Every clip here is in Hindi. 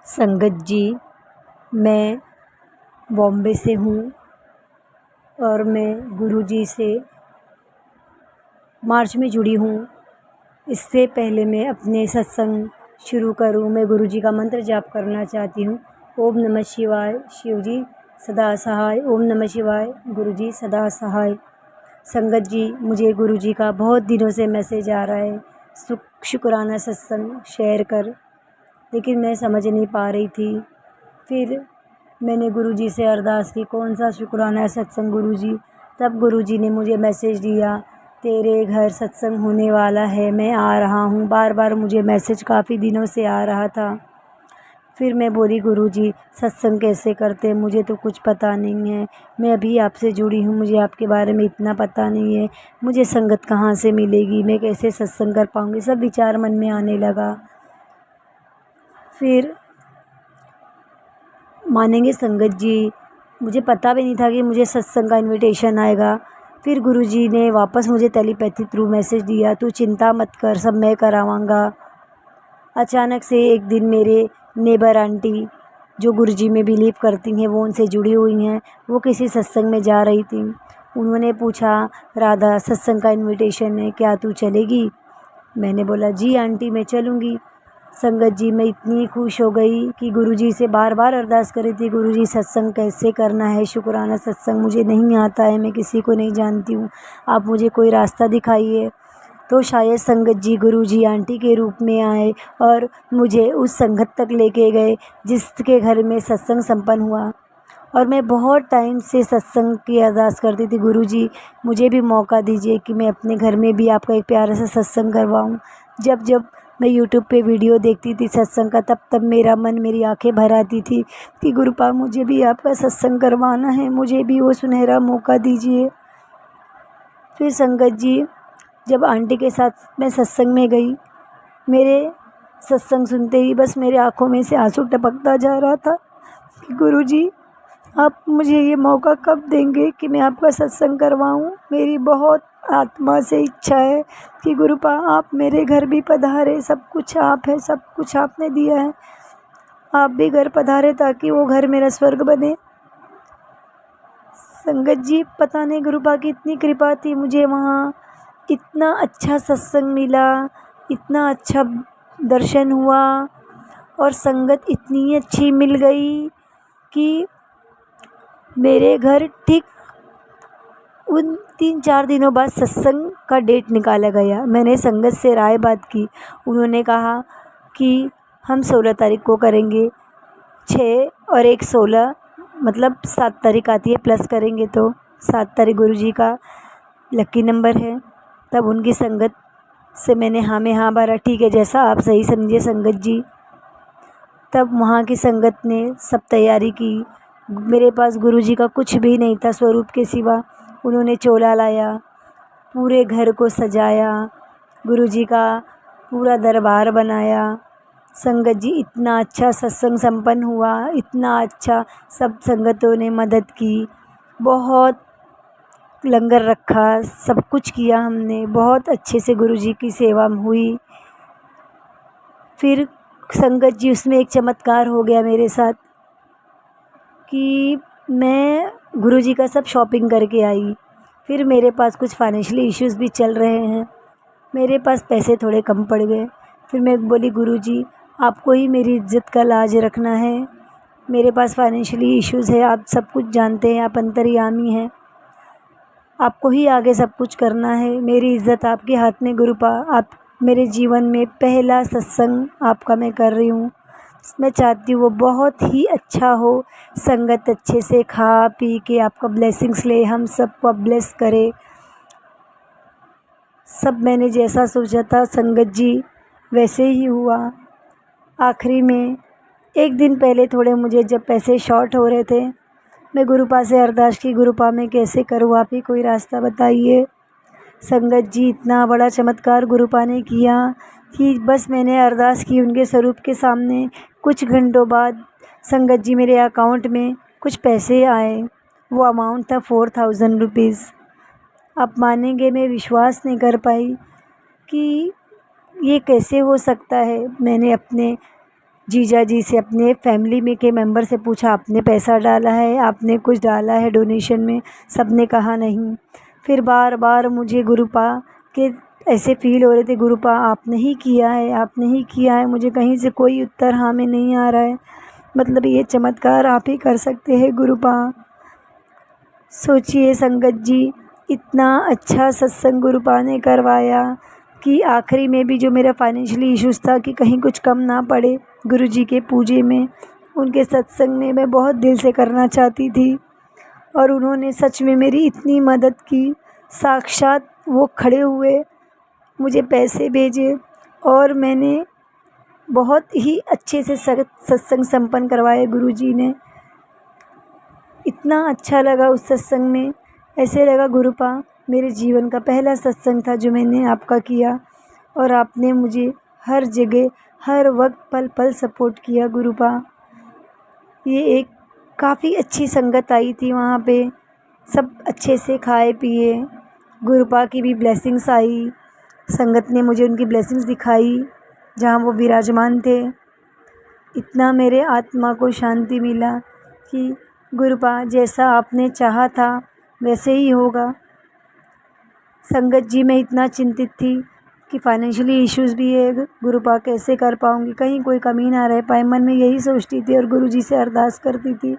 संगत जी, मैं बॉम्बे से हूँ और मैं गुरुजी से मार्च में जुड़ी हूँ। इससे पहले मैं अपने सत्संग शुरू करूँ, मैं गुरुजी का मंत्र जाप करना चाहती हूँ। ओम नमः शिवाय, शिवजी सदा सहाय। ओम नमः शिवाय, गुरुजी सदा सहाय। संगत जी, मुझे गुरुजी का बहुत दिनों से मैसेज आ रहा है, शुक्राना सत्संग शेयर कर, लेकिन मैं समझ नहीं पा रही थी। फिर मैंने गुरुजी से अरदास की, कौन सा शुक्राना सत्संग गुरुजी। तब गुरुजी ने मुझे मैसेज दिया, तेरे घर सत्संग होने वाला है, मैं आ रहा हूँ। बार बार मुझे मैसेज काफ़ी दिनों से आ रहा था। फिर मैं बोली, गुरुजी सत्संग कैसे करते हैं, मुझे तो कुछ पता नहीं है। मैं अभी आपसे जुड़ी हूँ, मुझे आपके बारे में इतना पता नहीं है। मुझे संगत कहाँ से मिलेगी, मैं कैसे सत्संग कर पाऊँगी, सब विचार मन में आने लगा। फिर मानेंगे संगत जी, मुझे पता भी नहीं था कि मुझे सत्संग का इनविटेशन आएगा। फिर गुरुजी ने वापस मुझे टेलीपैथी थ्रू मैसेज दिया, तू चिंता मत कर, सब मैं करावांगा। अचानक से एक दिन मेरे नेबर आंटी, जो गुरुजी में बिलीव करती हैं, वो उनसे जुड़ी हुई हैं, वो किसी सत्संग में जा रही थी। उन्होंने पूछा, राधा सत्संग का इनविटेशन है, क्या तू चलेगी? मैंने बोला, जी आंटी मैं चलूँगी। संगत जी, मैं इतनी खुश हो गई कि गुरुजी से बार बार अरदास करी थी, गुरुजी सत्संग कैसे करना है, शुक्राना सत्संग मुझे नहीं आता है, मैं किसी को नहीं जानती हूँ, आप मुझे कोई रास्ता दिखाइए। तो शायद संगत जी गुरुजी आंटी के रूप में आए और मुझे उस संगत तक लेके गए जिसके घर में सत्संग संपन्न हुआ। और मैं बहुत टाइम से सत्संग की अरदास करती थी, गुरुजी मुझे भी मौका दीजिए कि मैं अपने घर में भी आपका एक प्यारा सा सत्संग करवाऊँ। जब जब मैं यूट्यूब पे वीडियो देखती थी सत्संग का, तब तब मेरा मन, मेरी आंखें भर आती थी कि गुरुपा मुझे भी आपका सत्संग करवाना है, मुझे भी वो सुनहरा मौका दीजिए। फिर संगत जी, जब आंटी के साथ मैं सत्संग में गई, मेरे सत्संग सुनते ही बस मेरे आँखों में से आंसू टपकता जा रहा था कि गुरुजी आप मुझे ये मौका कब देंगे कि मैं आपका सत्संग करवाऊँ। मेरी बहुत आत्मा से इच्छा है कि गुरुपा आप मेरे घर भी पधारे, सब कुछ आप है, सब कुछ आपने दिया है, आप भी घर पधारे ताकि वो घर मेरा स्वर्ग बने। संगत जी, पता नहीं गुरुपा की इतनी कृपा थी, मुझे वहाँ इतना अच्छा सत्संग मिला, इतना अच्छा दर्शन हुआ और संगत इतनी अच्छी मिल गई कि मेरे घर ठीक उन 3-4 दिनों बाद सत्संग का डेट निकाला गया। मैंने संगत से राय बात की, उन्होंने कहा कि हम 16 तारीख को करेंगे, 6 और 1 16 मतलब 7 तारीख आती है, प्लस करेंगे तो 7 तारीख गुरुजी का लकी नंबर है। तब उनकी संगत से मैंने हाँ में हाँ भरा, ठीक है जैसा आप सही समझिए संगत जी। तब वहाँ की संगत ने सब तैयारी की। मेरे पास गुरुजी का कुछ भी नहीं था स्वरूप के सिवा। उन्होंने चोला लाया, पूरे घर को सजाया, गुरुजी का पूरा दरबार बनाया। संगत जी, इतना अच्छा सत्संग संपन्न हुआ, इतना अच्छा, सब संगतों ने मदद की, बहुत लंगर रखा, सब कुछ किया हमने, बहुत अच्छे से गुरुजी की सेवा हुई। फिर संगत जी, उसमें एक चमत्कार हो गया मेरे साथ कि मैं गुरुजी का सब शॉपिंग करके आई। फिर मेरे पास कुछ फाइनेंशियली इश्यूज़ भी चल रहे हैं, मेरे पास पैसे थोड़े कम पड़ गए। फिर मैं बोली, गुरुजी आपको ही मेरी इज़्ज़त का लाज रखना है, मेरे पास फाइनेंशियली इश्यूज़ है, आप सब कुछ जानते हैं, आप अंतर्यामी हैं, आपको ही आगे सब कुछ करना है, मेरी इज़्ज़त आपके हाथ में गुरुपा। आप मेरे जीवन में पहला सत्संग आपका मैं कर रही हूँ, मैं चाहती हूँ वो बहुत ही अच्छा हो, संगत अच्छे से खा पी के आपका ब्लेसिंग्स ले, हम सबको ब्लेस करे। सब मैंने जैसा सोचा था संगत जी वैसे ही हुआ। आखिरी में एक दिन पहले थोड़े मुझे जब पैसे शॉर्ट हो रहे थे, मैं गुरुपा से अरदास की, गुरुपा मैं कैसे करूँ, आप ही कोई रास्ता बताइए। संगत जी, इतना बड़ा चमत्कार गुरुपा ने किया कि बस मैंने अरदास की उनके स्वरूप के सामने, कुछ घंटों बाद संगत जी मेरे अकाउंट में कुछ पैसे आए। वो अमाउंट था 4000 रुपीज़। आप मानेंगे, मैं विश्वास नहीं कर पाई कि ये कैसे हो सकता है। मैंने अपने जीजा जी से, अपने फैमिली में के मेंबर से पूछा, आपने पैसा डाला है, आपने कुछ डाला है डोनेशन में? सब ने कहा नहीं। फिर बार बार मुझे गुरुपा के ऐसे फ़ील हो रहे थे, गुरुपा आपने ही किया है, आपने ही किया है। मुझे कहीं से कोई उत्तर हाँ में नहीं आ रहा है, मतलब ये चमत्कार आप ही कर सकते हैं गुरुपा। सोचिए संगत जी, इतना अच्छा सत्संग गुरुपा ने करवाया कि आखिरी में भी जो मेरा फाइनेंशियली इश्यूज़ था कि कहीं कुछ कम ना पड़े, गुरुजी के पूजे में, उनके सत्संग में मैं बहुत दिल से करना चाहती थी और उन्होंने सच में मेरी इतनी मदद की। साक्षात वो खड़े हुए, मुझे पैसे भेजे और मैंने बहुत ही अच्छे से सत्संग संपन्न करवाए गुरुजी ने। इतना अच्छा लगा उस सत्संग में, ऐसे लगा गुरुपा मेरे जीवन का पहला सत्संग था जो मैंने आपका किया और आपने मुझे हर जगह हर वक्त पल पल सपोर्ट किया गुरुपा। ये एक काफ़ी अच्छी संगत आई थी वहाँ पे, सब अच्छे से खाए पिए, गुरुपा की भी ब्लेसिंग्स आई, संगत ने मुझे उनकी ब्लेसिंग्स दिखाई जहाँ वो विराजमान थे। इतना मेरे आत्मा को शांति मिला कि गुरुपा जैसा आपने चाहा था वैसे ही होगा। संगत जी मैं इतना चिंतित थी कि फाइनेंशियली इश्यूज़ भी है, गुरुपा कैसे कर पाऊँगी, कहीं कोई कमी ना रह पाए, मन में यही सोचती थी और गुरुजी से अरदास करती थी।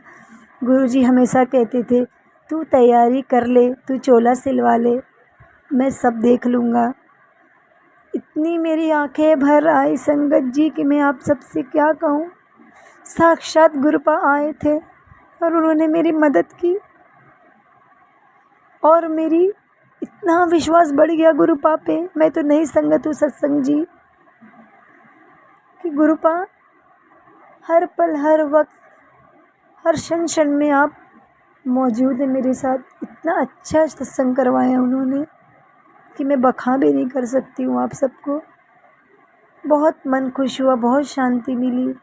गुरुजी हमेशा कहते थे, तू तैयारी कर ले, तू चोला सिलवा ले, मैं सब देख लूँगा। इतनी मेरी आंखें भर आई संगत जी कि मैं आप सबसे क्या कहूँ। साक्षात गुरुपा आए थे और उन्होंने मेरी मदद की और मेरी इतना विश्वास बढ़ गया गुरुपा पे। मैं तो नई संगत हूँ सत्संग जी कि गुरुपा हर पल हर वक्त हर क्षण क्षण में आप मौजूद हैं मेरे साथ। इतना अच्छा सत्संग करवाया उन्होंने कि मैं बखान भी नहीं कर सकती हूँ आप सबको। बहुत मन खुश हुआ, बहुत शांति मिली।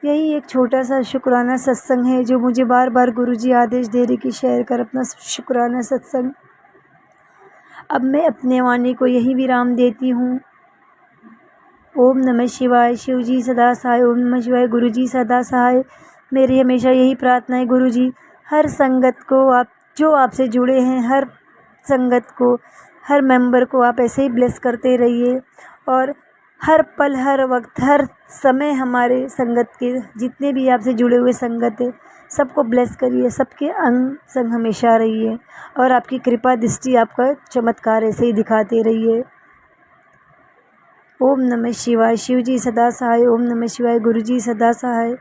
यही एक छोटा सा शुक्राना सत्संग है जो मुझे बार बार गुरुजी आदेश दे रहे कि शेयर कर अपना शुक्राना सत्संग। अब मैं अपने वाणी को यही विराम देती हूँ। ओम नमः शिवाय। शिव जी सदा सहाय। ओम नमः शिवाय। गुरुजी सदा सहाय। मेरी हमेशा यही प्रार्थना है गुरुजी, हर संगत को आप जो आपसे जुड़े हैं, हर संगत को, हर मेंबर को आप ऐसे ही ब्लेस करते रहिए और हर पल हर वक्त हर समय हमारे संगत के जितने भी आपसे जुड़े हुए संगत है सबको ब्लेस करिए, सबके अंग संग हमेशा रहिए और आपकी कृपा दृष्टि आपका चमत्कार ऐसे ही दिखाते रहिए। ओम नमः शिवाय। शिव जी सदा सहाय। ओम नमः शिवाय। गुरुजी सदा सहाय।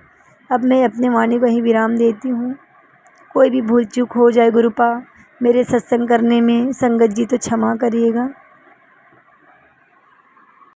अब मैं अपने वाणी को ही विराम देती हूँ। कोई भी भूल चूक हो जाए गुरुपा मेरे सत्संग करने में, संगत जी तो क्षमा करिएगा।